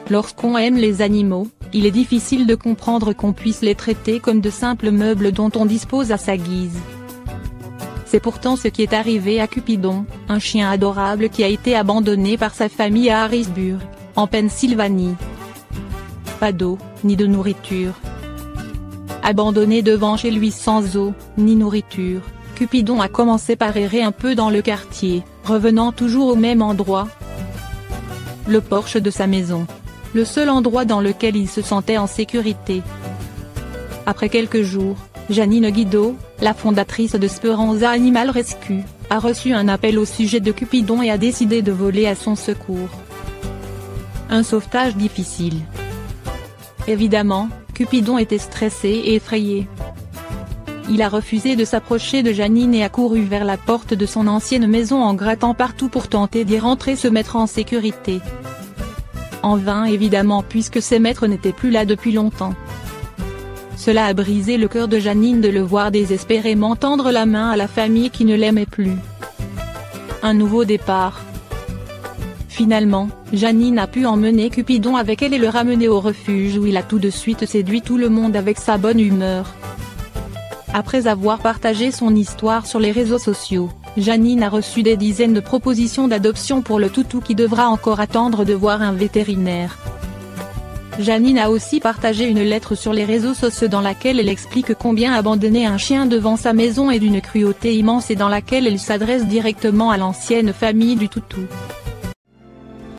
Lorsqu'on aime les animaux, il est difficile de comprendre qu'on puisse les traiter comme de simples meubles dont on dispose à sa guise. C'est pourtant ce qui est arrivé à Cupidon, un chien adorable qui a été abandonné par sa famille à Harrisburg, en Pennsylvanie. Pas d'eau, ni de nourriture. Abandonné devant chez lui sans eau, ni nourriture, Cupidon a commencé par errer un peu dans le quartier, revenant toujours au même endroit. Le porche de sa maison. Le seul endroit dans lequel il se sentait en sécurité. Après quelques jours, Janine Guido, la fondatrice de Speranza Animal Rescue, a reçu un appel au sujet de Cupidon et a décidé de voler à son secours. Un sauvetage difficile. Évidemment, Cupidon était stressé et effrayé. Il a refusé de s'approcher de Janine et a couru vers la porte de son ancienne maison en grattant partout pour tenter d'y rentrer, se mettre en sécurité. En vain évidemment, puisque ses maîtres n'étaient plus là depuis longtemps. Cela a brisé le cœur de Janine de le voir désespérément tendre la main à la famille qui ne l'aimait plus. Un nouveau départ. Finalement, Janine a pu emmener Cupidon avec elle et le ramener au refuge où il a tout de suite séduit tout le monde avec sa bonne humeur. Après avoir partagé son histoire sur les réseaux sociaux, Janine a reçu des dizaines de propositions d'adoption pour le toutou qui devra encore attendre de voir un vétérinaire. Janine a aussi partagé une lettre sur les réseaux sociaux dans laquelle elle explique combien abandonner un chien devant sa maison est d'une cruauté immense et dans laquelle elle s'adresse directement à l'ancienne famille du toutou.